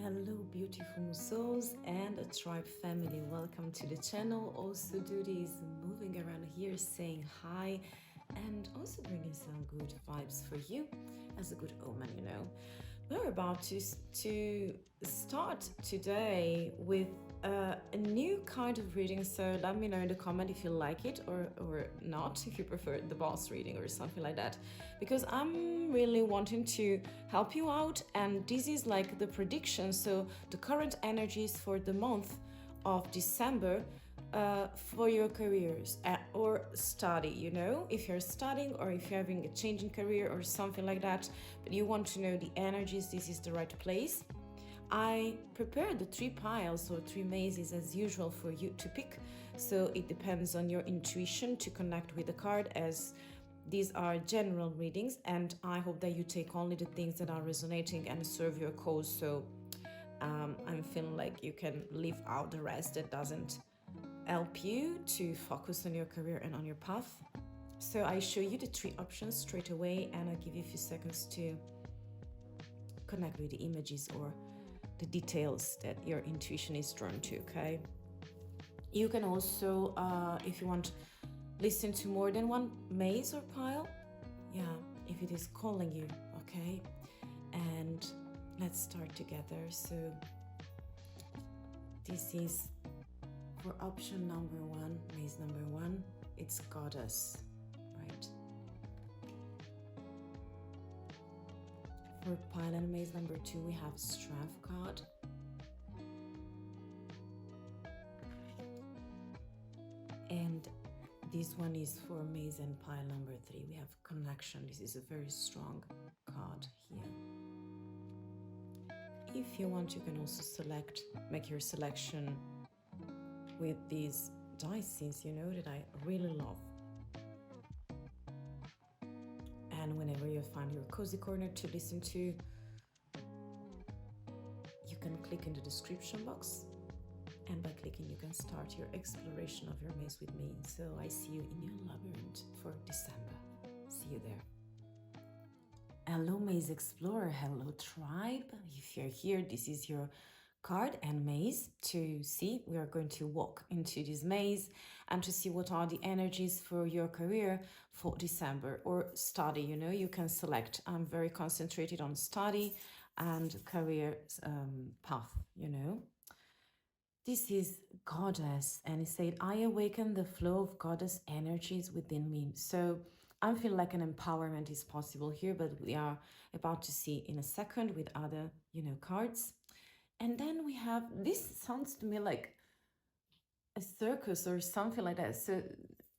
Hello, beautiful souls and a tribe family. Welcome to the channel. Also, DUDI is moving around here saying hi and also bringing some good vibes for you as a good omen, you know. We're about to start today with a new kind of reading, so let me know in the comment if you like it or not, if you prefer the boss reading or something like that, because I'm really wanting to help you out, and this is like the prediction, so the current energies for the month of December for your careers or study, you know, if you're studying or if you're having a change in career or something like that, but you want to know the energies, this is the right place. I prepared the 3 piles or 3 mazes as usual for you to pick, so it depends on your intuition to connect with the card, as these are general readings, and I hope that you take only the things that are resonating and serve your cause. So I'm feeling like you can leave out the rest that doesn't help you to focus on your career and on your path. So I show you the 3 options straight away, and I'll give you a few seconds to connect with the images or the details that your intuition is drawn to, okay? You can also, if you want, listen to more than one maze or pile. Yeah, if it is calling you, okay? And let's start together. So this is for option number 1, maze number 1, it's Goddess, right? For pile and maze number 2, we have Strength card. And this one is for maze and pile number 3. We have Connection. This is a very strong card here. If you want, you can also make your selection with these dices, you know, that I really love. And whenever you find your cozy corner to listen to, you can click in the description box, and by clicking you can start your exploration of your maze with me. So I see you in your labyrinth for December. See you there. Hello Maze Explorer, hello tribe. If you're here, this is your card and maze to see. We are going to walk into this maze and to see what are the energies for your career for December, or study, you know, you can select. I'm very concentrated on study and career path, you know. This is Goddess, and it said, I awaken the flow of Goddess energies within me. So I feel like an empowerment is possible here, but we are about to see in a second with other, you know, cards. And then we have, this sounds to me like a circus or something like that. So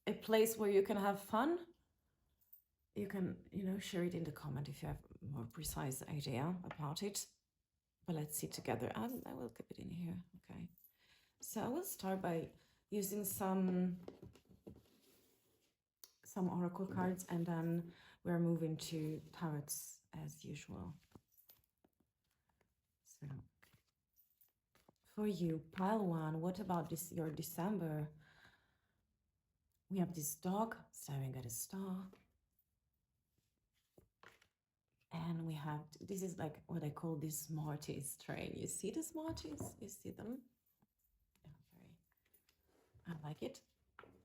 a place where you can have fun. You can, you know, share it in the comment if you have a more precise idea about it. But let's see together. I will keep it in here, okay. So I will start by using some oracle cards, and then we're moving to tarots as usual. So for you, pile 1, what about this, your December? We have this dog staring at a star. And we have, this is like what I call this Smarties train. You see the Smarties? You see them? Yeah, I like it.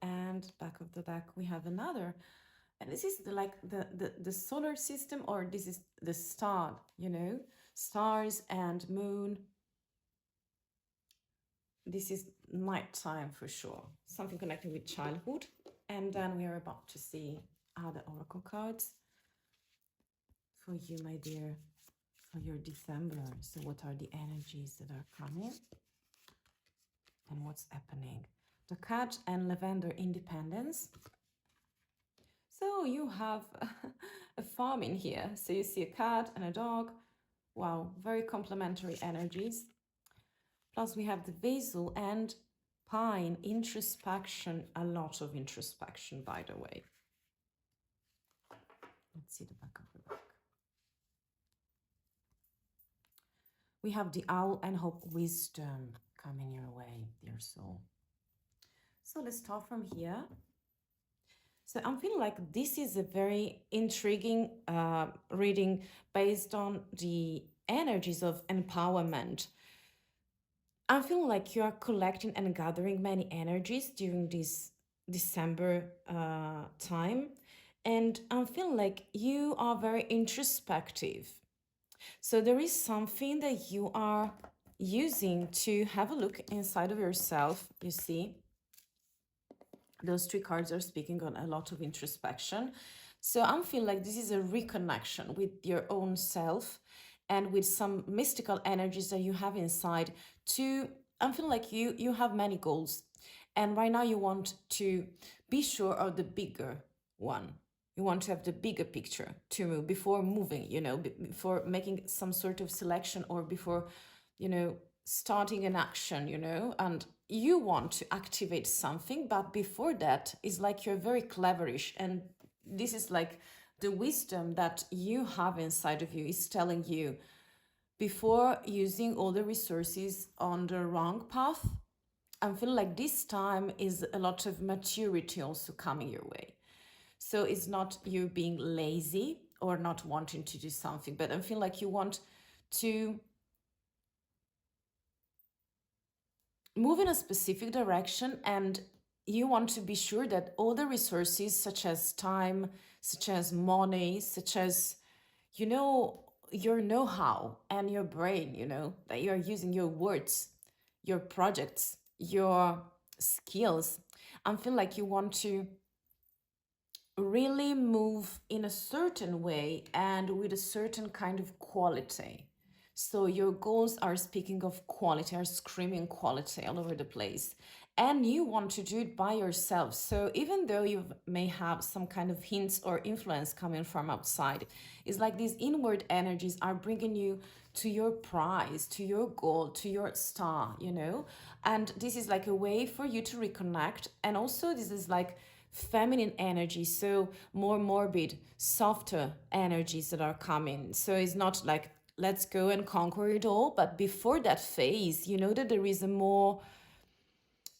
And back of the deck, we have another. And this is the solar system, or this is the star, you know, stars and moon. This is nighttime for sure, something connected with childhood. And then we are about to see other oracle cards for you, my dear, for your December. So what are the energies that are coming and what's happening? The cat and lavender independence. So you have a farm in here. So you see a cat and a dog. Wow, very complementary energies. Plus we have the basil and pine, introspection, a lot of introspection, by the way. Let's see the back of the book. We have the owl and hope, wisdom coming your way, dear soul. So let's start from here. So I'm feeling like this is a very intriguing reading based on the energies of empowerment. I feel like you are collecting and gathering many energies during this December time. And I feel like you are very introspective. So there is something that you are using to have a look inside of yourself. You see, those three cards are speaking on a lot of introspection. So I'm feeling like this is a reconnection with your own self and with some mystical energies that you have inside to I'm feeling like you have many goals, and right now you want to be sure of the bigger one. You want to have the bigger picture to move before moving, before making some sort of selection, or before, starting an action, and you want to activate something, but before that is like you're very cleverish, and this is like the wisdom that you have inside of you is telling you before using all the resources on the wrong path. I feel like this time is a lot of maturity also coming your way. So it's not you being lazy or not wanting to do something, but I feel like you want to move in a specific direction, and you want to be sure that all the resources, such as time, such as money, such as, your know-how and your brain, that you're using your words, your projects, your skills. I feel like you want to really move in a certain way and with a certain kind of quality. So your goals are speaking of quality, are screaming quality all over the place. And you want to do it by yourself. So even though you may have some kind of hints or influence coming from outside, it's like these inward energies are bringing you to your prize, to your goal, to your star, And this is like a way for you to reconnect. And also this is like feminine energy, so more morbid, softer energies that are coming. So it's not like let's go and conquer it all, but before that phase, you know that there is a more,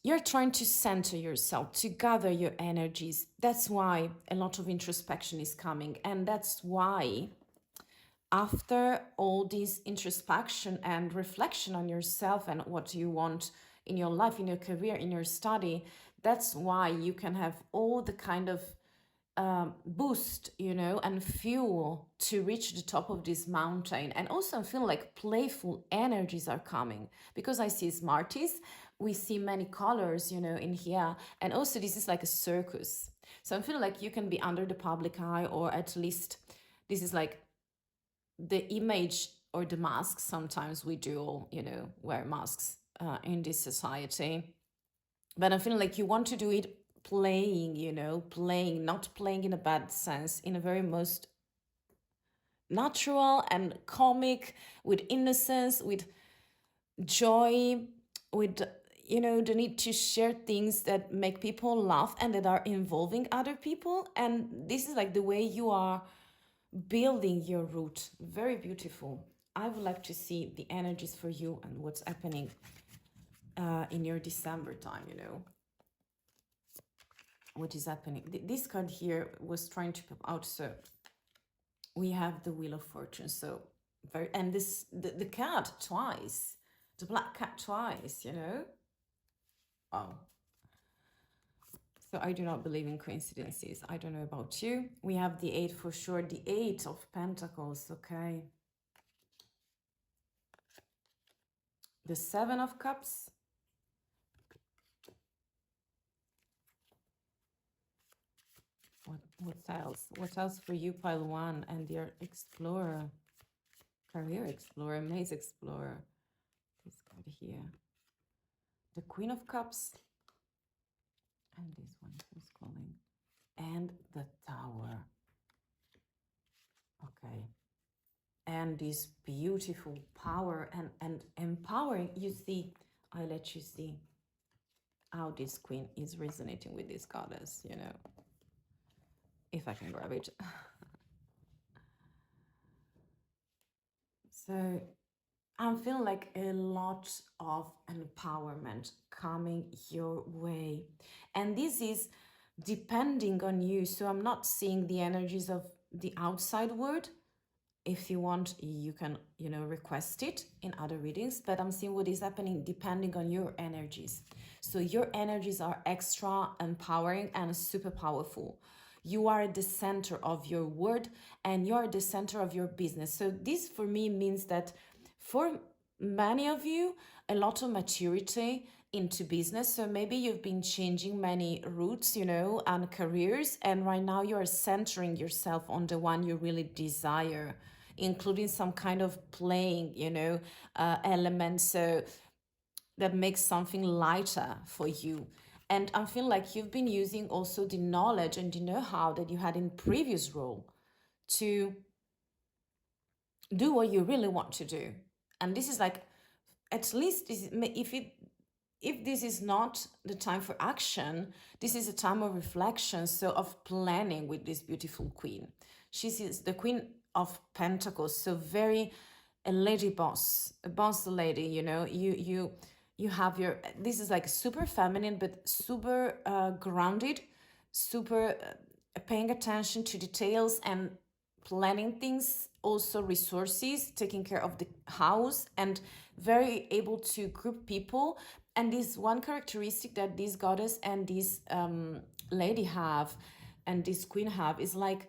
you're trying to center yourself, to gather your energies. That's why a lot of introspection is coming, and that's why after all this introspection and reflection on yourself and what you want in your life, in your career, in your study, that's why you can have all the kind of boost, and fuel to reach the top of this mountain. And also I feel like playful energies are coming because I see Smarties, we see many colors, in here. And also this is like a circus. So I feel like you can be under the public eye, or at least this is like the image or the mask. Sometimes we do all, wear masks in this society. But I feel like you want to do it playing, playing, not playing in a bad sense, in a very most natural and comic, with innocence, with joy, with, the need to share things that make people laugh and that are involving other people. And this is like the way you are building your root. Very beautiful. I would like to see the energies for you and what's happening in your December time, what is happening. This card here was trying to pop out. So we have the Wheel of Fortune. So very, and this the cat twice, the black cat twice, Oh. So I do not believe in coincidences. I don't know about you. We have the 8 for sure, the 8 of Pentacles, okay. The 7 of Cups. What else? What else for you, pile 1 and your Explorer, Career Explorer, Maze Explorer. This card here. The Queen of Cups. And this one, who's calling? And the Tower. Okay. And this beautiful power and empowering. You see, I let you see how this queen is resonating with this goddess, if I can grab it. So I'm feeling like a lot of empowerment coming your way. And this is depending on you. So I'm not seeing the energies of the outside world. if you want, you can, request it in other readings, but I'm seeing what is happening depending on your energies. So your energies are extra empowering and super powerful. You are at the center of your word and you are at the center of your business. So this for me means that for many of you, a lot of maturity into business. So maybe you've been changing many routes, and careers, and right now you are centering yourself on the one you really desire, including some kind of playing, element. So that makes something lighter for you. And I feel like you've been using also the knowledge and the know-how that you had in previous role to do what you really want to do. And this is like, at least if this is not the time for action, this is a time of reflection, so of planning with this beautiful queen. She is the Queen of Pentacles, so very a lady boss, a boss lady, you have your, this is like super feminine, but super grounded, super paying attention to details and planning things, also resources, taking care of the house, and very able to group people. And this one characteristic that this goddess and this lady have and this queen have is like,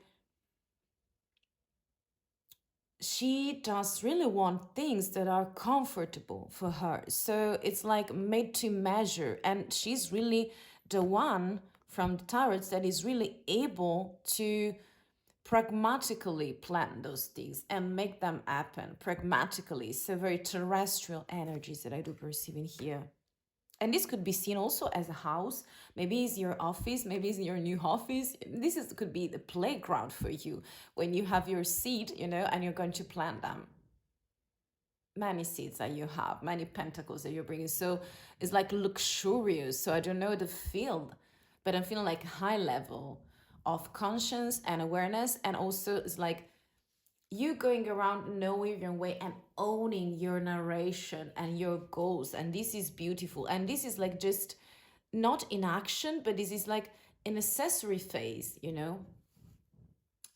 she does really want things that are comfortable for her. So it's like made to measure. And she's really the one from the tarots that is really able to pragmatically plan those things and make them happen pragmatically. So very terrestrial energies that I do perceive in here. And this could be seen also as a house. Maybe it's your office, maybe it's your new office. Could be the playground for you when you have your seed, and you're going to plant them. Many seeds that you have, many pentacles that you're bringing. So it's like luxurious. So I don't know the field, but I'm feeling like high level of conscience and awareness. And also it's like you going around knowing your way and owning your narration and your goals. And this is beautiful. And this is like just not in action, but this is like an accessory phase, an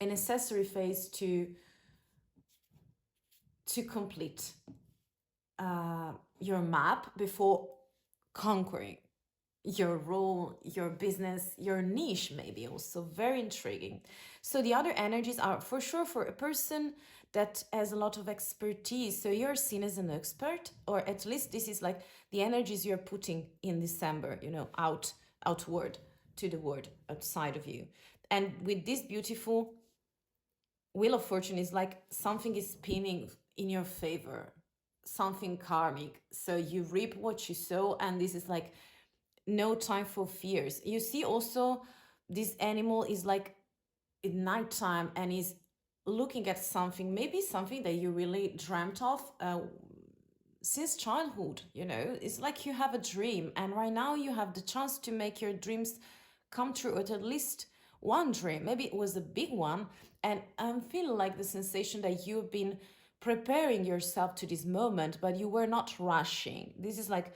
accessory phase to complete your map before conquering your role, your business, your niche, maybe also very intriguing. So the other energies are for sure for a person that has a lot of expertise. So you're seen as an expert, or at least this is like the energies you're putting in December, outward to the world outside of you. And with this beautiful Wheel of Fortune is like something is spinning in your favor, something karmic. So you reap what you sow, and this is like no time for fears. You see also this animal is like at nighttime and is looking at something, maybe something that you really dreamt of since childhood. It's like you have a dream, and right now you have the chance to make your dreams come true, or at least one dream. Maybe it was a big one, and I'm feeling like the sensation that you've been preparing yourself to this moment, but you were not rushing. This is like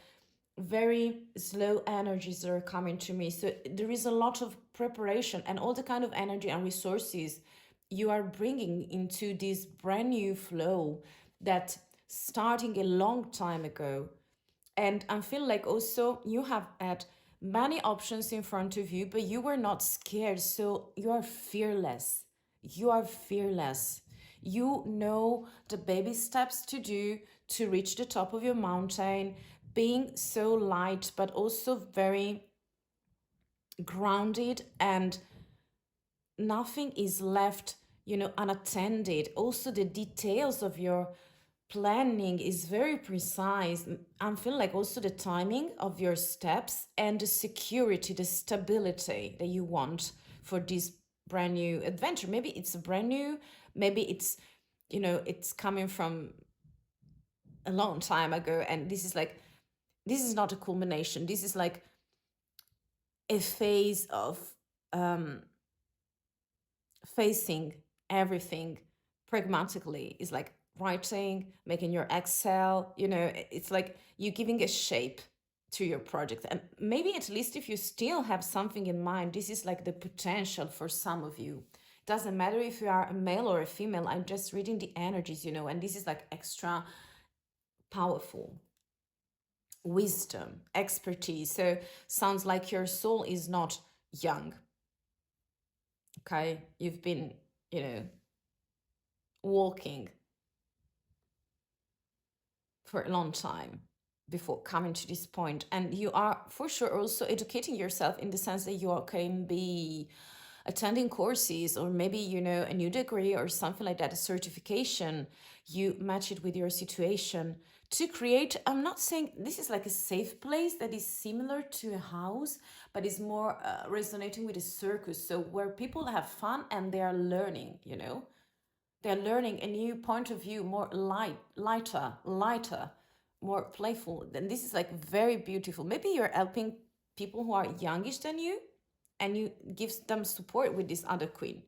very slow energies that are coming to me. So there is a lot of preparation and all the kind of energy and resources you are bringing into this brand new flow that starting a long time ago. And I feel like also you have had many options in front of you, but you were not scared. So you are fearless. You are fearless. You know the baby steps to do to reach the top of your mountain, being so light, but also very grounded, and nothing is left, unattended. Also, the details of your planning is very precise. I feel like also the timing of your steps and the security, the stability that you want for this brand new adventure. Maybe it's a brand new, maybe it's, it's coming from a long time ago, and this is not a culmination. This is like a phase of facing everything pragmatically. It's like writing, making your Excel, it's like you giving a shape to your project. And maybe at least if you still have something in mind, this is like the potential for some of you. Doesn't matter if you are a male or a female. I'm just reading the energies, you know, and this is like extra powerful. Wisdom, expertise. So sounds like your soul is not young. Okay, you've been, you know, walking for a long time before coming to this point, and you are for sure also educating yourself in the sense that you can be attending courses, or maybe, you know, a new degree or something like that, a certification. You match it with your situation to create, I'm not saying this is like a safe place that is similar to a house, but is more resonating with a circus, so where people have fun and they are learning, you know, they're learning a new point of view, more lighter, more playful. Then this is like very beautiful. Maybe you're helping people who are youngish than you, and you give them support with this other queen.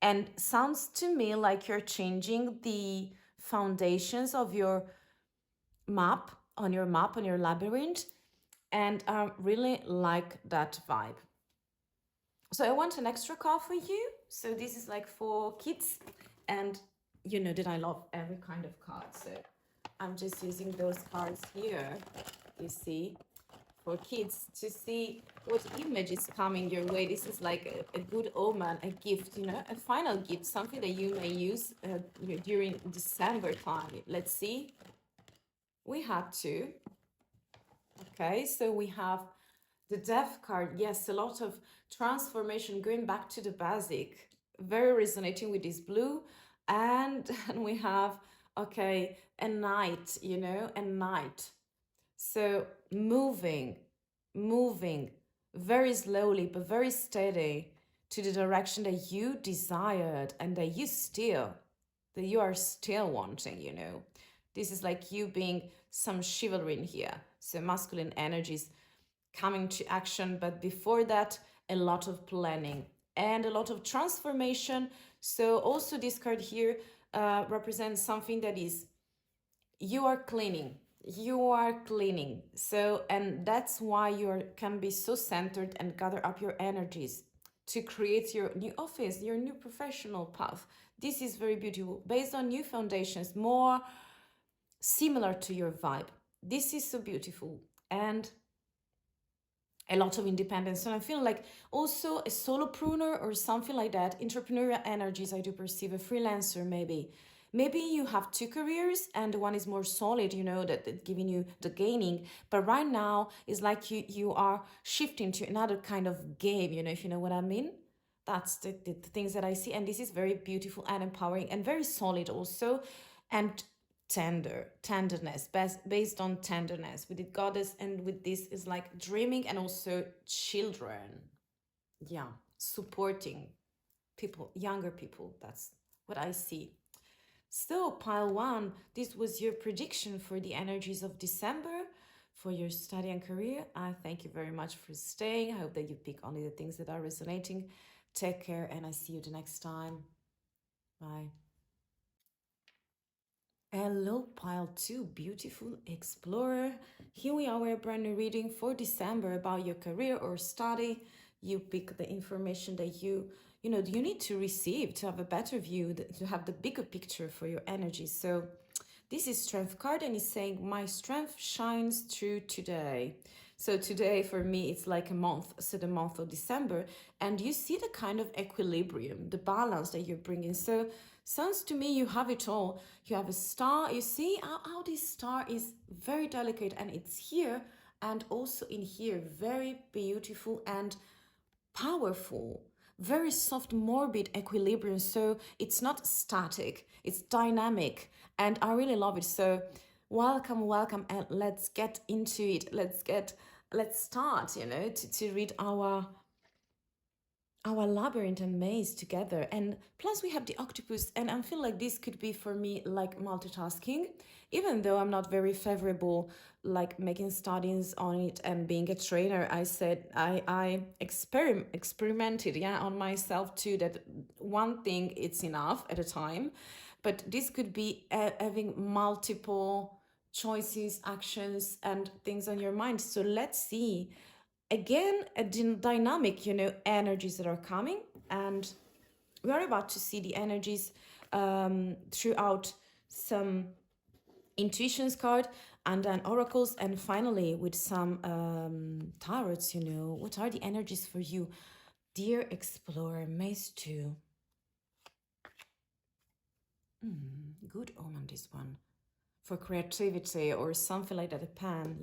And sounds to me like you're changing the foundations of your map, on your labyrinth, and I really like that vibe. So I want an extra card for you. So this is like for kids, and you know that I love every kind of card. So I'm just using those cards here, you see, for kids to see what image is coming your way. This is like a good omen, a gift, you know, a final gift, something that you may use during December time. Let's see. We have two. Okay, so we have the Death card. Yes, a lot of transformation, going back to the basic, very resonating with this blue. And we have, okay, a knight, you know, a knight. So moving very slowly but very steady to the direction that you desired and that you are still wanting, you know. This is like you being some chivalry in here. So masculine energies coming to action, but before that, a lot of planning and a lot of transformation. So also this card here represents something that is, you are cleaning, so, and that's why you can be so centered and gather up your energies to create your new office, your new professional path. This is very beautiful, based on new foundations, more similar to your vibe. This is so beautiful, and a lot of independence. And I feel like also a solopreneur or something like that, entrepreneurial energies. I do perceive a freelancer, maybe you have two careers and one is more solid, you know, that giving you the gaining, but right now it's like you are shifting to another kind of game, you know, if you know what I mean. That's the things that I see, and this is very beautiful and empowering and very solid also, and tenderness, based on tenderness with the goddess, and with this is like dreaming, and also children, yeah, supporting people, younger people. That's what I see. So pile one, this was your prediction for the energies of December for your study and career. I thank you very much for staying. I hope that you pick only the things that are resonating. Take care, and I see you the next time. Bye. Hello, pile two, beautiful explorer. Here we are, a brand new reading for December about your career or study. You pick the information that you need to receive to have a better view, to have the bigger picture for your energy. So this is Strength card, and it's saying, my strength shines through today. So today for me, it's like a month, so the month of December, and you see the kind of equilibrium, the balance that you're bringing. So sounds to me you have it all. You have a star. You see how this star is very delicate, and it's here and also in here, very beautiful and powerful, very soft, morbid equilibrium. So it's not static, it's dynamic, and I really love it. So welcome, and let's get into it. Let's start, you know, to read our labyrinth and maze together. And plus we have the octopus, and I feel like this could be for me like multitasking, even though I'm not very favorable like making studies on it and being a trainer. I said I experimented, yeah, on myself too, that one thing it's enough at a time, but this could be having multiple choices, actions, and things on your mind. So let's see. Again, a dynamic, you know, energies that are coming, and We are about to see the energies throughout some intuitions card and then oracles, and finally with some tarots. What are the energies for you, dear explorer? Maze 2. Good omen, this one. For creativity or something like that, a pan,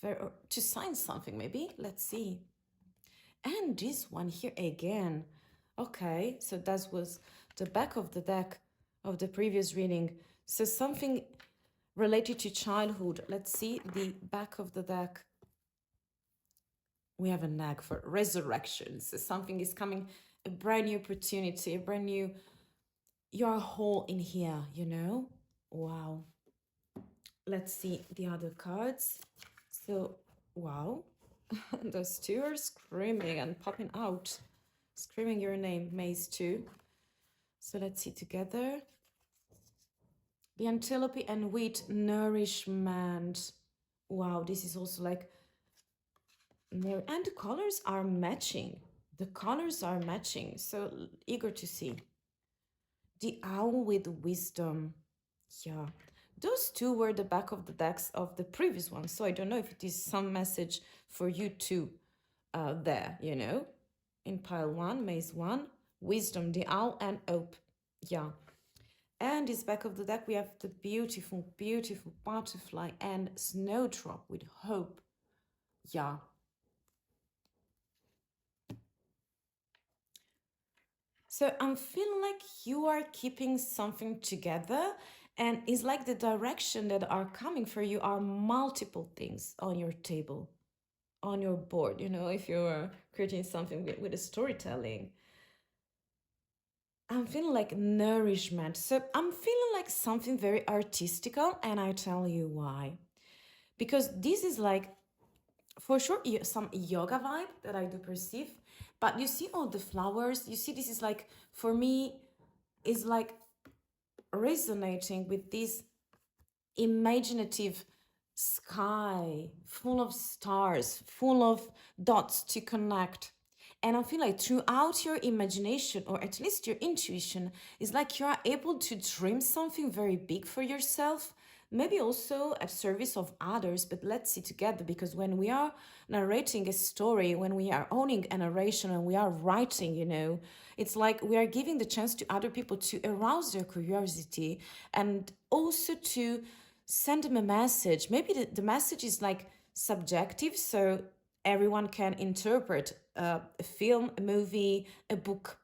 to sign something maybe. Let's see. And this one here again. Okay, so that was the back of the deck of the previous reading. So something related to childhood. Let's see the back of the deck. We have a knack for resurrection. So something is coming, a brand new opportunity, a brand new, you're whole in here, Wow. Let's see the other cards. So, wow. Those two are screaming and popping out. Screaming your name, Maze 2. So let's see together. The antelope and wheat nourishment. Wow, this is also like... And the colors are matching. The colors are matching. So eager to see. The owl with wisdom. Yeah. Those two were the back of the decks of the previous one. So I don't know if it is some message for you too there, In pile 1, maze 1, wisdom, the owl, and hope. Yeah. And this back of the deck, we have the beautiful, beautiful butterfly and snowdrop with hope. Yeah. So I'm feeling like you are keeping something together, and it's like the direction that are coming for you are multiple things on your table, on your board, if you're creating something with a storytelling. I'm feeling like nourishment. So I'm feeling like something very artistical, and I tell you why. Because this is like, for sure, some yoga vibe that I do perceive. But you see all the flowers, you see this is like, for me, is like resonating with this imaginative sky full of stars, full of dots to connect. And I feel like throughout your imagination, or at least your intuition, is like you are able to dream something very big for yourself, maybe also at service of others. But let's see together, because when we are narrating a story, when we are owning a narration and we are writing, it's like we are giving the chance to other people to arouse their curiosity and also to send them a message. Maybe the message is like subjective, so everyone can interpret a film, a movie, a book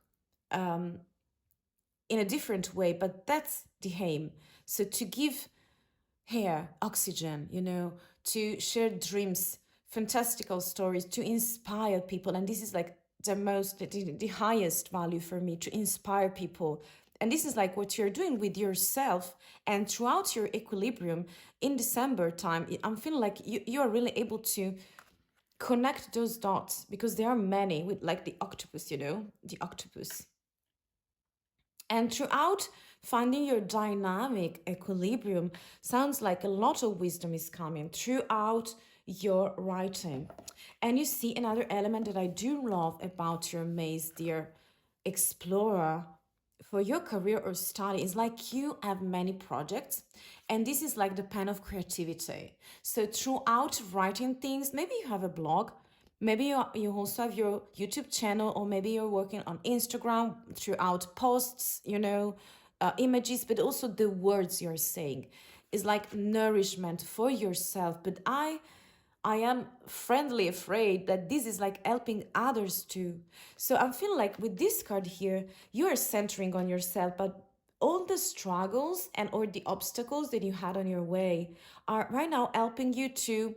in a different way, but that's the aim. So to give here oxygen, to share dreams, fantastical stories, to inspire people. And this is like the highest value for me, to inspire people. And this is like what you're doing with yourself. And throughout your equilibrium in December time, I'm feeling like you are really able to connect those dots, because there are many, with like the octopus, the octopus. And throughout finding your dynamic equilibrium, sounds like a lot of wisdom is coming throughout your writing. And you see another element that I do love about your maze, dear explorer, for your career or study, is like you have many projects, and this is like the pen of creativity. So throughout writing things, maybe you have a blog, maybe you also have your YouTube channel, or maybe you're working on Instagram throughout posts, images, but also the words you're saying is like nourishment for yourself. But I am friendly afraid that this is like helping others too. So I'm feeling like with this card here, you are centering on yourself, but all the struggles and or the obstacles that you had on your way are right now helping you to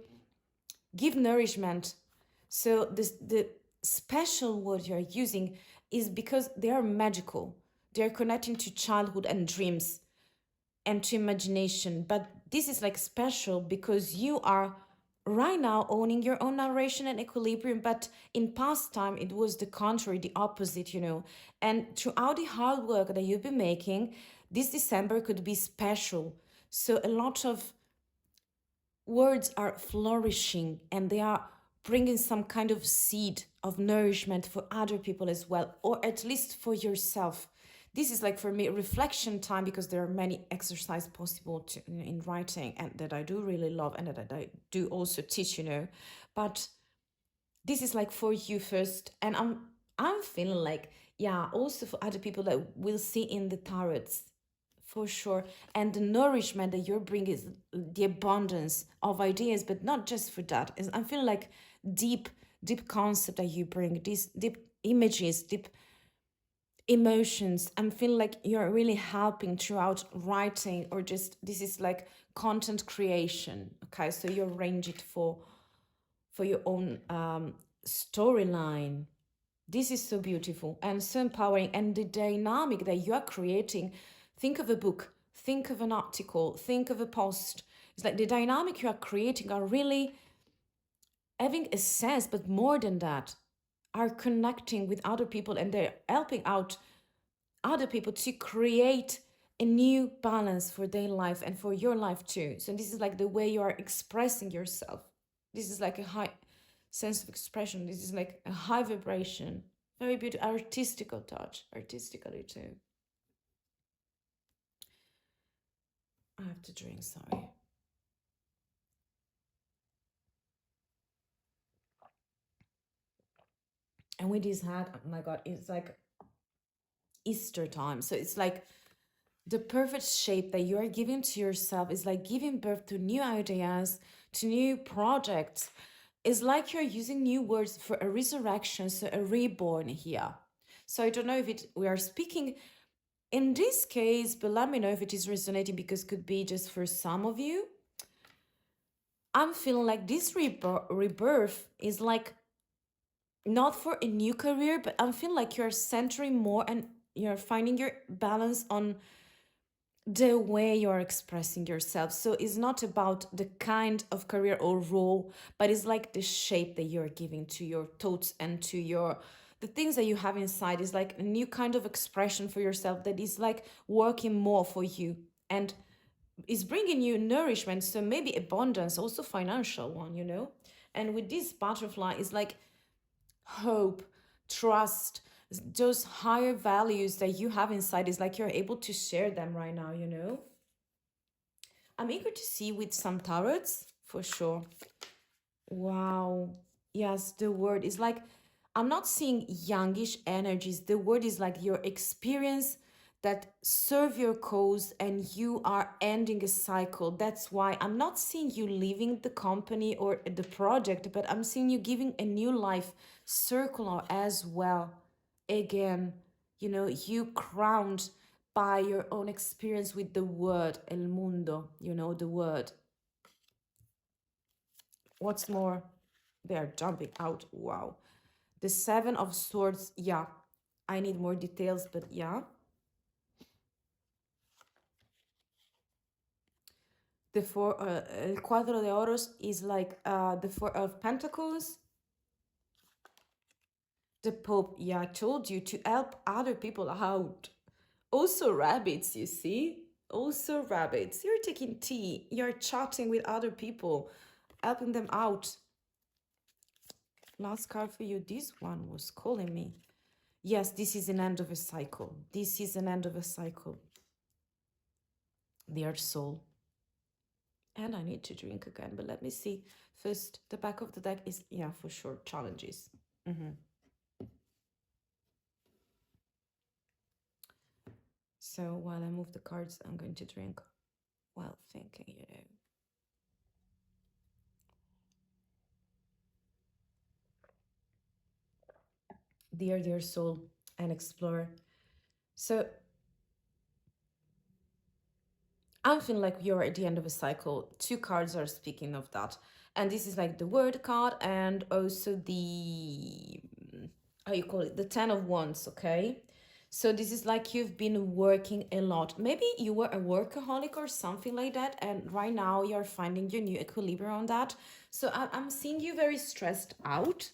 give nourishment. So the special word you're using is because they are magical. They're connecting to childhood and dreams and to imagination. But this is like special because you are right now owning your own narration and equilibrium, but in past time it was the contrary, the opposite, and throughout the hard work that you've been making, this December could be special. So a lot of words are flourishing, and they are bringing some kind of seed of nourishment for other people as well, or at least for yourself. This is like for me reflection time, because there are many exercises possible in writing, and that I do really love, and that I do also teach, but this is like for you first, and I'm feeling like, yeah, also for other people that will see in the tarots, for sure. And the nourishment that you're bringing is the abundance of ideas, but not just for that. I'm feeling like deep concept that you bring, these deep images, deep emotions. I'm feeling like you're really helping throughout writing, or just this is like content creation. Okay, so you arrange it for your own storyline. This is so beautiful and so empowering, and the dynamic that you are creating. Think of a book, think of an article, think of a post. It's like the dynamic you are creating are really having a sense, but more than that, are connecting with other people, and they're helping out other people to create a new balance for their life and for your life too. So this is like the way you are expressing yourself. This is like a high sense of expression. This is like a high vibration, very beautiful, artistical touch, artistically too. I have to drink, sorry. And with this hat, oh my God, it's like Easter time. So it's like the perfect shape that you are giving to yourself is like giving birth to new ideas, to new projects. It's like you're using new words for a resurrection, so a reborn here. So I don't know if we are speaking in this case, but let me know if it is resonating, because it could be just for some of you. I'm feeling like this rebirth is like not for a new career, but I'm feeling like you're centering more and you're finding your balance on the way you're expressing yourself. So it's not about the kind of career or role, but it's like the shape that you're giving to your thoughts and to the things that you have inside. Is like a new kind of expression for yourself that is like working more for you and is bringing you nourishment. So maybe abundance, also financial one. And with this butterfly is like hope, trust, those higher values that you have inside. Is like you're able to share them right now. I'm eager to see with some tarots, for sure. Wow. Yes, the word is like, I'm not seeing youngish energies. The word is like your experience that serve your cause, and you are ending a cycle. That's why I'm not seeing you leaving the company or the project, but I'm seeing you giving a new life, circular as well. Again, you crowned by your own experience with the word, el mundo, the word. What's more, they are jumping out. Wow. The Seven of Swords. Yeah, I need more details, but yeah. The El Cuadro de Oros is like the Four of Pentacles. The Pope. Yeah, I told you, to help other people out. Also rabbits, you see? Also rabbits. You're taking tea. You're chatting with other people, helping them out. Last card for you. This one was calling me. Yes, this is an end of a cycle. This is an end of a cycle. Their soul. And I need to drink again, but let me see. First, the back of the deck is, yeah, for sure, challenges. So while I move the cards, I'm going to drink while thinking. Dear soul and explorer. So I'm feeling like you're at the end of a cycle. Two cards are speaking of that. And this is like the word card, and also the, how you call it, the 10 of Wands, okay? So this is like you've been working a lot. Maybe you were a workaholic or something like that, and right now you're finding your new equilibrium on that. So I'm seeing you very stressed out.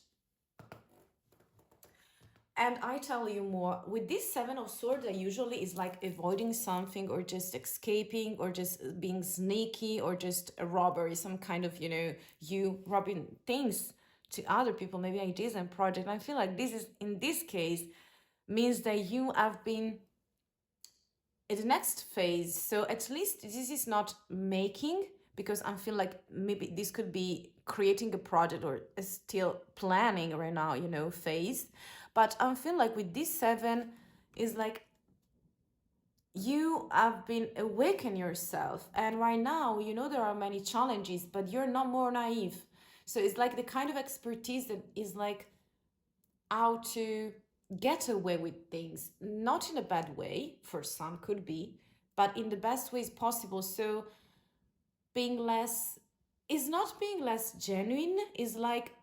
And I tell you more, with this Seven of Swords, that usually is like avoiding something, or just escaping, or just being sneaky, or just a robbery, some kind of, you robbing things to other people, maybe ideas and project. I feel like this is, in this case, means that you have been in the next phase. So at least this is not making, because I feel like maybe this could be creating a project or still planning right now, phase. But I feel like with this seven is like you have been awaken yourself, and right now there are many challenges, but you're not more naive. So it's like the kind of expertise that is like how to get away with things, not in a bad way, for some could be, but in the best ways possible. So being less is not being less genuine, is like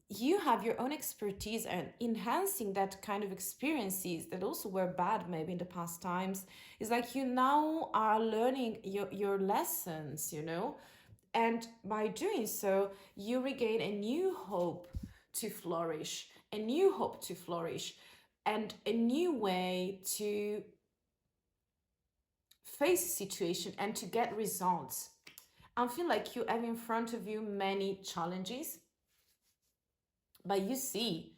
you have your own expertise and enhancing that kind of experiences that also were bad maybe in the past times. Is like you now are learning your lessons, and by doing so you regain a new hope to flourish, a new hope to flourish, and a new way to face a situation and to get results. I feel like you have in front of you many challenges, but you see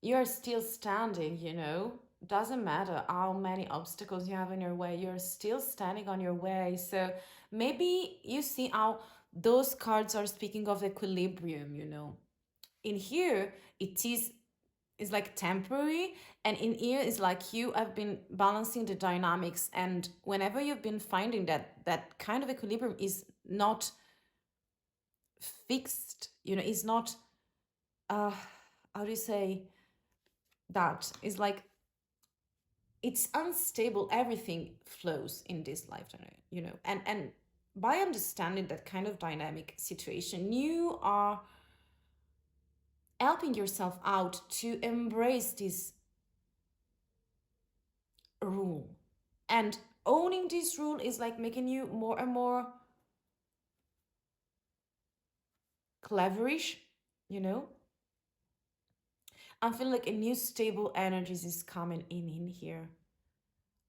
you're still standing, doesn't matter how many obstacles you have in your way, you're still standing on your way. So maybe you see how those cards are speaking of equilibrium. In here it's like temporary, and in here is like you have been balancing the dynamics, and whenever you've been finding that kind of equilibrium is not fixed, is not how do you say that, is like it's unstable, everything flows in this lifetime, and by understanding that kind of dynamic situation, you are helping yourself out to embrace this rule, and owning this rule is like making you more and more cleverish, I feel like a new stable energies is coming in here.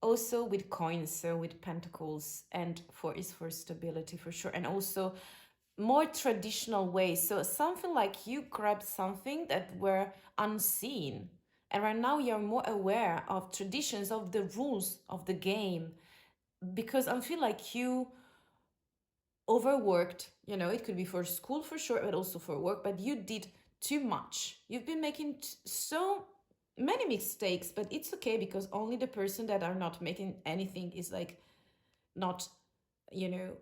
Also with coins, so with pentacles, and four is for stability for sure, and also more traditional ways. So something like you grabbed something that were unseen, and right now you're more aware of traditions, of the rules of the game, because I feel like you overworked, it could be for school for sure, but also for work, but you did too much. You've been making so many mistakes, but it's okay, because only the person that are not making anything is like not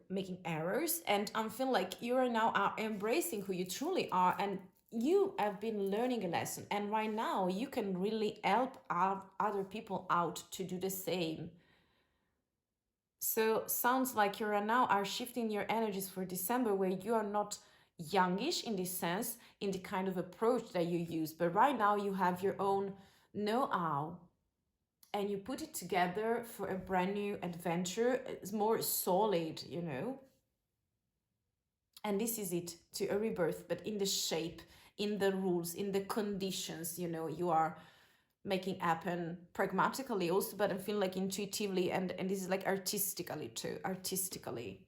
making errors. And I feel like you are now embracing who you truly are, and you have been learning a lesson, and right now you can really help other people out to do the same. So sounds like you now are shifting your energies for December, where you are not youngish in this sense, in the kind of approach that you use, but right now you have your own know-how, and you put it together for a brand new adventure. It's more solid, and this is it, to a rebirth, but in the shape, in the rules, in the conditions, you are making happen pragmatically also, but I feel like intuitively, and this is like artistically too, artistically.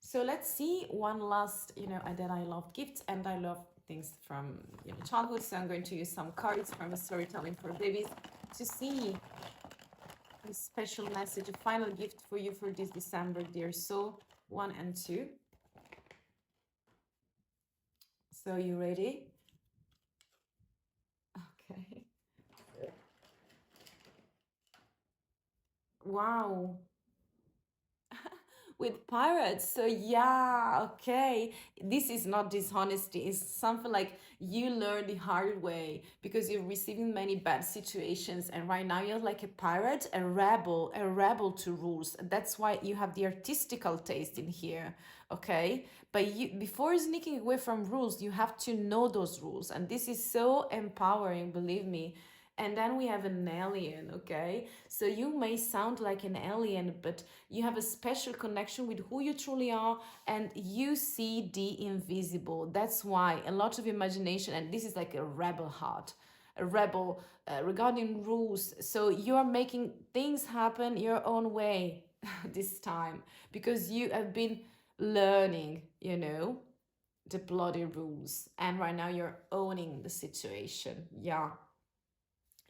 So let's see one last, that I love gifts and I love things from childhood. So I'm going to use some cards from Storytelling for Babies to see a special message, a final gift for you for this December, dear soul. 1 and 2. So you ready? Okay. Wow. With pirates. So yeah, okay. This is not dishonesty. It's something like you learn the hard way because you're receiving many bad situations, and right now you're like a pirate, a rebel to rules. That's why you have the artistical taste in here, okay? But you, before sneaking away from rules, you have to know those rules, and this is so empowering, believe me. And then we have an alien, okay? So you may sound like an alien, but you have a special connection with who you truly are, and you see the invisible. That's why a lot of imagination, and this is like a rebel heart, a rebel regarding rules. So you are making things happen your own way this time, because you have been learning, the bloody rules. And right now you're owning the situation. Yeah.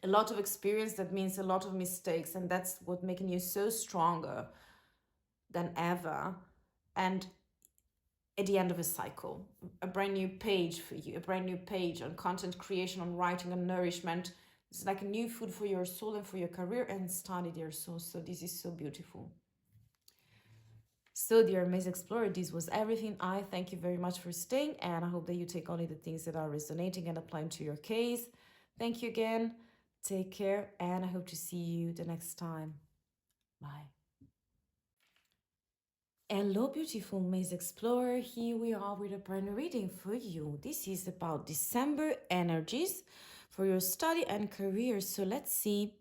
A lot of experience, that means a lot of mistakes, and that's what making you so stronger than ever. And at the end of a cycle, a brand new page for you, a brand new page on content creation, on writing, on nourishment. It's like a new food for your soul and for your career, and study your soul. So this is so beautiful. So, dear Maze Explorer, this was everything. I thank you very much for staying, and I hope that you take only the things that are resonating and applying to your case. Thank you again. Take care, and I hope to see you the next time. Bye. Hello, beautiful Maze Explorer. Here we are with a brand new reading for you. This is about December energies for your study and career. So let's see.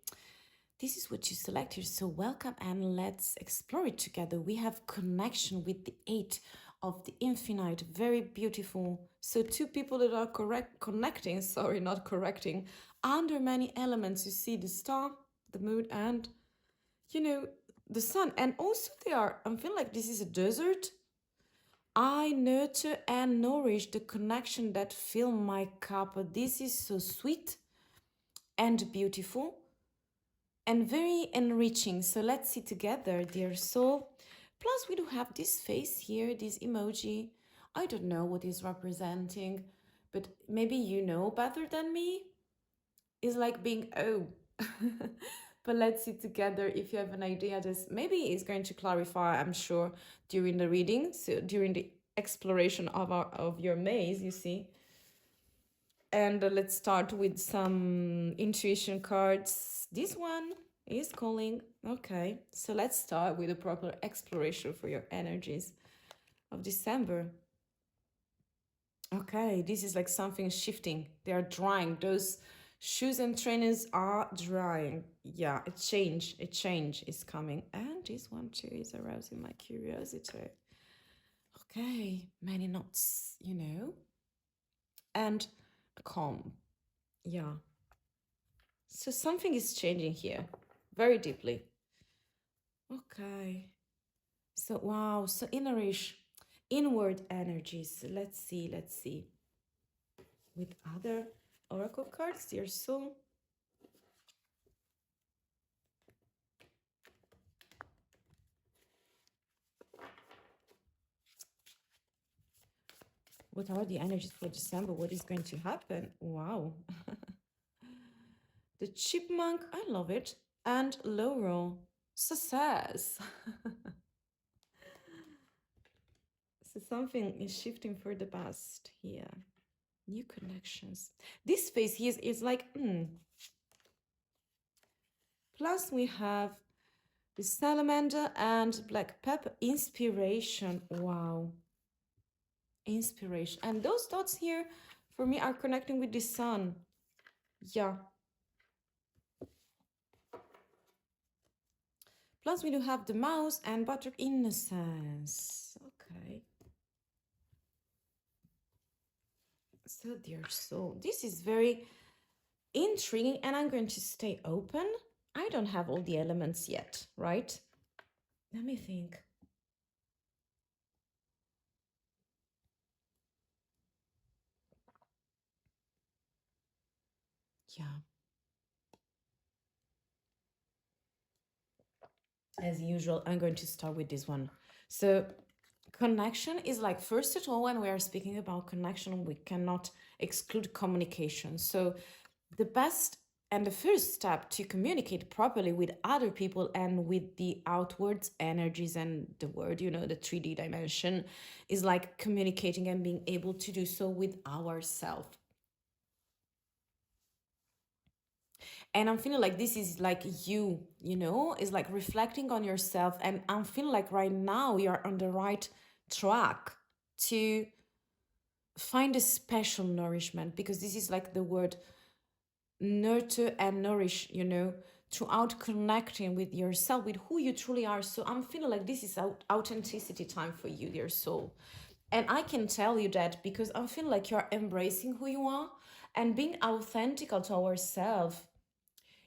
This is what you selected. So welcome and let's explore it together. We have connection with the 8 of the infinite. Very beautiful. So two people that are connecting, sorry, not correcting, under many elements. You see the star, the moon, and the sun. And also I feel like this is a desert. I nurture and nourish the connection that fill my cup. This is so sweet and beautiful and very enriching. So let's see together, dear soul. Plus we do have this face here, this emoji. I don't know what is representing, but maybe you know better than me. It's like being, oh. But let's see together if you have an idea. This maybe is going to clarify, I'm sure, during the reading. So during the exploration of your maze, you see. And let's start with some intuition cards. This one is calling. Okay, so let's start with a proper exploration for your energies of December. Okay, this is like something shifting. They are drying. Those shoes and trainers are drying. Yeah, a change is coming. And this one too is arousing my curiosity. Okay, many knots, and calm. Yeah. So something is changing here very deeply. Okay. So, wow. So inward energies. Let's see. With other oracle cards, dear soul. What are the energies for December? What is going to happen? Wow. The chipmunk, I love it. And laurel, success. So something is shifting for the best here. New connections. This face here is like, Plus we have the salamander and black pepper. Inspiration. Wow. Inspiration. And those dots here for me are connecting with the sun. Yeah. Plus we do have the mouse and butter innocence. Okay. So dear soul, this is very intriguing, and I'm going to stay open. I don't have all the elements yet, right? Let me think. Yeah. As usual, I'm going to start with this one. So connection is like, first of all, when we are speaking about connection, we cannot exclude communication. So the best and the first step to communicate properly with other people and with the outwards energies and the word, the 3D dimension, is like communicating and being able to do so with ourselves. And I'm feeling like this is like is like reflecting on yourself. And I'm feeling like right now you're on the right track to find a special nourishment, because this is like the word nurture and nourish, throughout connecting with yourself, with who you truly are. So I'm feeling like this is authenticity time for you, dear soul. And I can tell you that because I'm feeling like you're embracing who you are and being authentic to ourselves.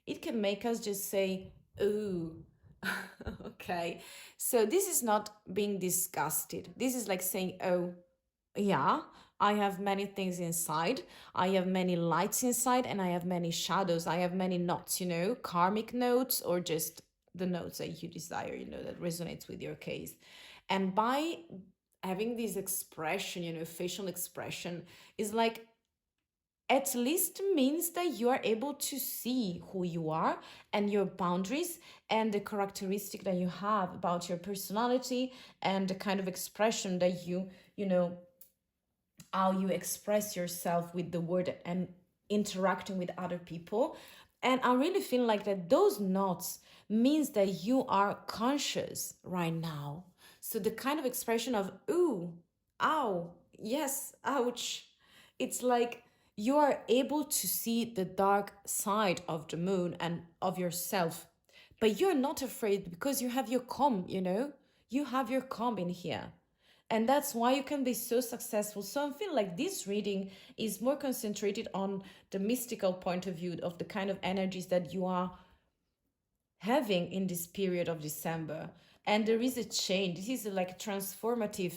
It can make us just say, ooh, okay. So this is not being disgusted. This is like saying, oh, Yeah, I have many things inside. I have many lights inside, and I have many shadows. I have many notes, karmic notes, or just the notes that you desire, that resonates with your case. And by having this expression, facial expression, is like, at least means that you are able to see who you are and your boundaries and the characteristic that you have about your personality and the kind of expression that you know how you express yourself with the word and interacting with other people. And I really feel like that those notes means that you are conscious right now. So the kind of expression of ooh, ow, yes, ouch, it's like you are able to see the dark side of the moon and of yourself, but you're not afraid because you have your calm, you have your calm in here. And that's why you can be so successful. So I feel like this reading is more concentrated on the mystical point of view of the kind of energies that you are having in this period of December. And there is a change. This is like a transformative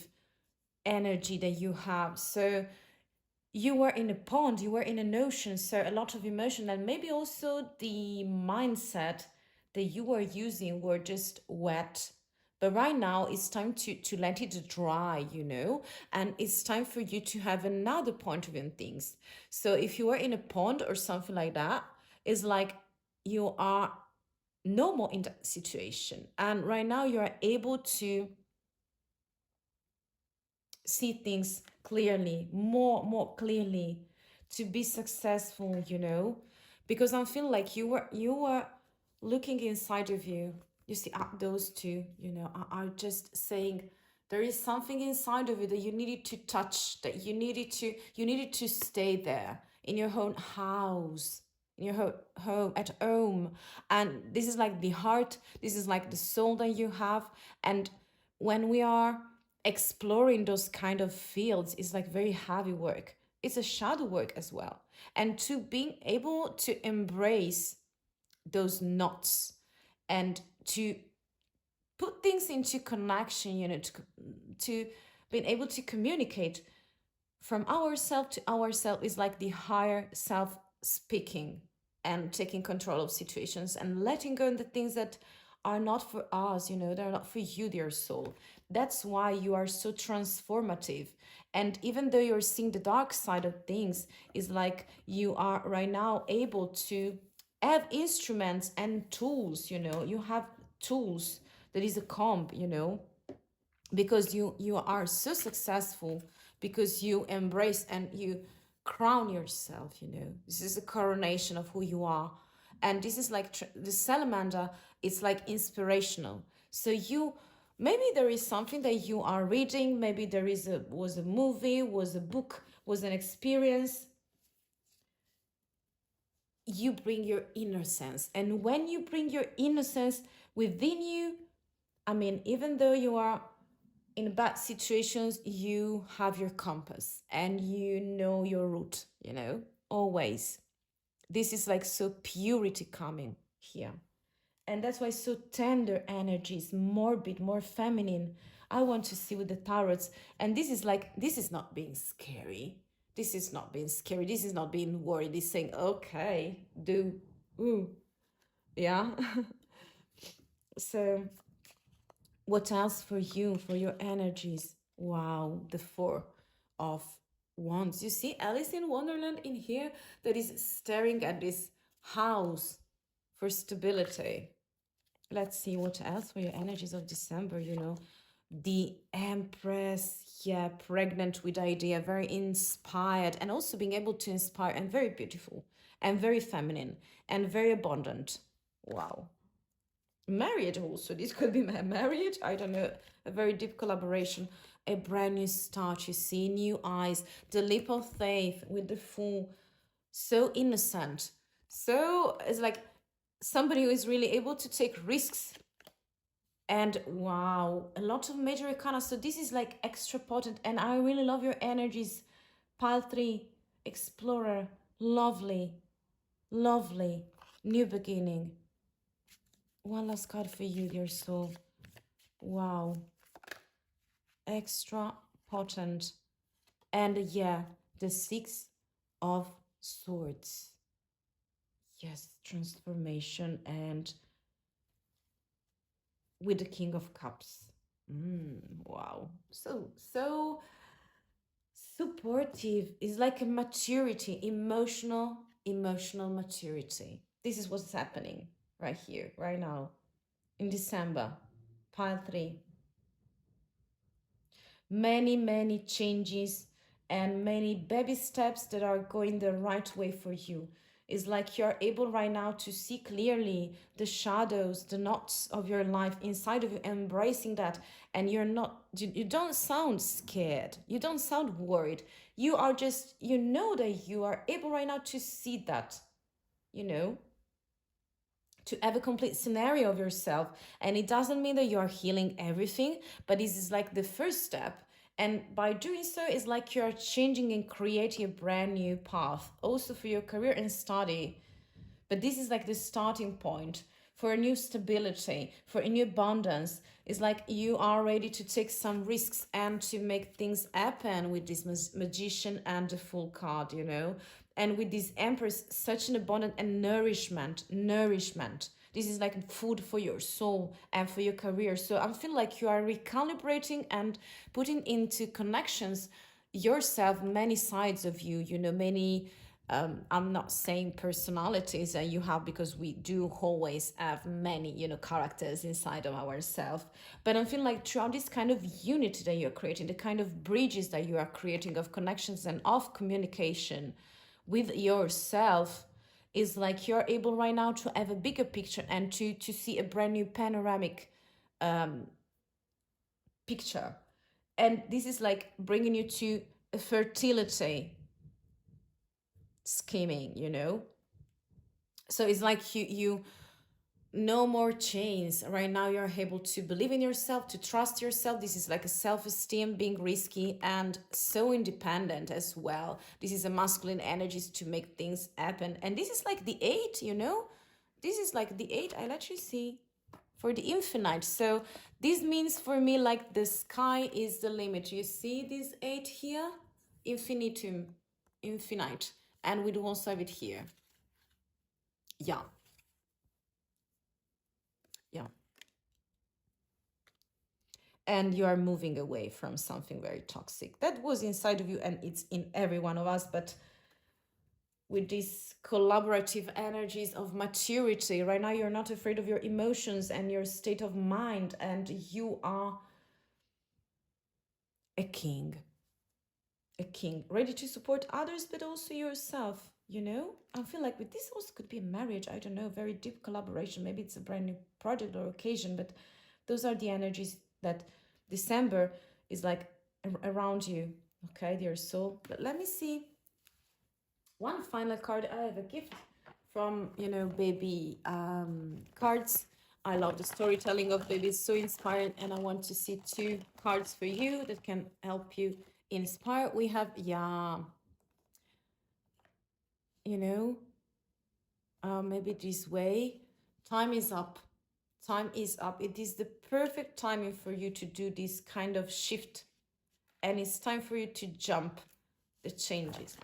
energy that you have. So you were in a pond, you were in an ocean, so a lot of emotion, and maybe also the mindset that you were using were just wet. But right now it's time to let it dry, and it's time for you to have another point of view on things. So if you were in a pond or something like that, it's like you are no more in that situation. And right now you are able to see things clearly, more clearly, to be successful, because I feel like you were looking inside of you. You see, those two, are just saying there is something inside of you that you needed to touch, that you needed to stay there in your own house, in your home, at home. And this is like the heart, this is like the soul that you have. And when we are exploring those kind of fields, is like very heavy work. It's a shadow work as well. And to being able to embrace those knots and to put things into connection, to being able to communicate from ourself to ourself is like the higher self speaking and taking control of situations and letting go of the things that are not for us, they're not for you, dear soul. That's why you are so transformative. And even though you're seeing the dark side of things, is like you are right now able to have instruments and tools, you have tools that is a comb, because you are so successful, because you embrace and you crown yourself. This is a coronation of who you are. And this is like the salamander, it's like inspirational. So you, maybe there is something that you are reading, maybe there was a movie, was a book, was an experience. You bring your innocence, and when you bring your innocence within you, I mean, even though you are in bad situations, you have your compass and you know your route, always. This is like so purity coming here. And that's why so tender energies, morbid, more feminine. I want to see with the tarots. And this is like, this is not being scary. This is not being scary. This is not being worried. It's saying, okay, do, ooh, yeah. So what else for you, for your energies? Wow, the Four of Wands. You see Alice in Wonderland in here that is staring at this house for stability. Let's see what else for your energies of December, The Empress, yeah, pregnant with idea, very inspired, and also being able to inspire, and very beautiful, and very feminine, and very abundant. Wow. Married also, this could be married, I don't know, a very deep collaboration, a brand new start, you see, new eyes, the leap of faith with the Fool, so innocent. So it's like somebody who is really able to take risks. And wow, a lot of major arcana. So this is like extra potent, and I really love your energies. Pile 3, explorer, lovely, lovely, new beginning. One last card for you, dear soul. Wow. Extra potent. And yeah, the Six of Swords. Yes, transformation, and with the King of Cups. Wow. So supportive is like a maturity, emotional maturity. This is what's happening right here, right now, in December, pile three. Many changes and many baby steps that are going the right way for you. It's like you're able right now to see clearly the shadows, the knots of your life inside of you, embracing that. And you're not, you don't sound scared, you don't sound worried, you are just, you know that you are able right now to see that, you know, to have a complete scenario of yourself. And it doesn't mean that you are healing everything, but this is like the first step. And by doing so, it's like you're changing and creating a brand new path, also for your career and study. But this is like the starting point for a new stability, for a new abundance. It's like you are ready to take some risks and to make things happen with this magician and the full card, you know. And with this Empress, such an abundant and nourishment. This is like food for your soul and for your career. So I feel like you are recalibrating and putting into connections yourself, many sides of you, you know, many I'm not saying personalities that you have, because we do always have many, you know, characters inside of ourselves. But I feel like throughout this kind of unity that you're creating, the kind of bridges that you are creating of connections and of communication with yourself, is like you're able right now to have a bigger picture and to see a brand new panoramic picture. And this is like bringing you to a fertility scheming, you know. So it's like you no more chains right now. You're able to believe in yourself, to trust yourself. This is like a self-esteem, being risky and so independent as well. This is a masculine energies to make things happen. And this is like the eight, you know, this is like the eight. I let you see, for the infinite. So this means for me like the sky is the limit. You see this eight here, infinitum, infinite. And we do also have it here. Yeah. Yeah. And you are moving away from something very toxic that was inside of you, and it's in every one of us. But with these collaborative energies of maturity right now, you're not afraid of your emotions and your state of mind, and you are a king, ready to support others but also yourself, you know. I feel like with this also could be a marriage, I don't know, very deep collaboration, maybe it's a brand new project or occasion. But those are the energies that December is like around you, okay, dear soul. But let me see one final card. I have a gift from, you know, baby cards. I love the storytelling of baby, it's so inspiring, and I want to see two cards for you that can help you inspire. We have, yeah, you know, maybe this way. Time is up. Time is up. It is the perfect timing for you to do this kind of shift, and it's time for you to jump the changes.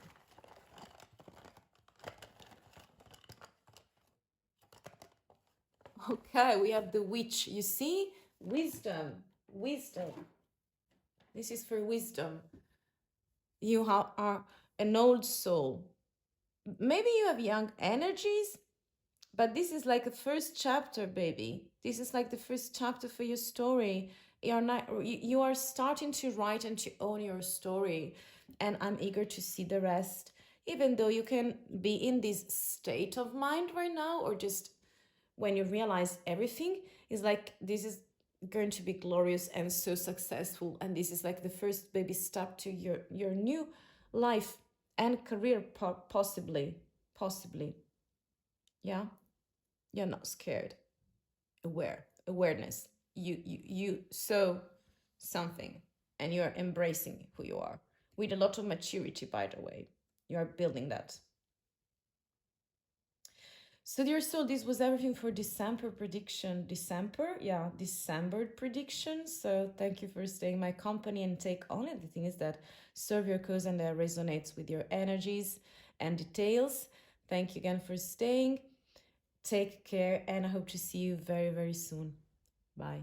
Okay, we have the witch. You see, wisdom. This is for wisdom. You are an old soul. Maybe you have young energies, but this is like a first chapter, baby. This is like the first chapter for your story. You are starting to write and to own your story, and I'm eager to see the rest. Even though you can be in this state of mind right now, or just when you realize everything is like, this is going to be glorious and so successful, and this is like the first baby step to your new life and career, possibly. Yeah, you're not scared. Awareness. You saw something, and you're embracing who you are with a lot of maturity. By the way, you are building that. So dear soul, this was everything for December prediction. December prediction. So thank you for staying my company and take only the things that serve your cause and that resonates with your energies and details. Thank you again for staying. Take care, and I hope to see you very, very soon. Bye.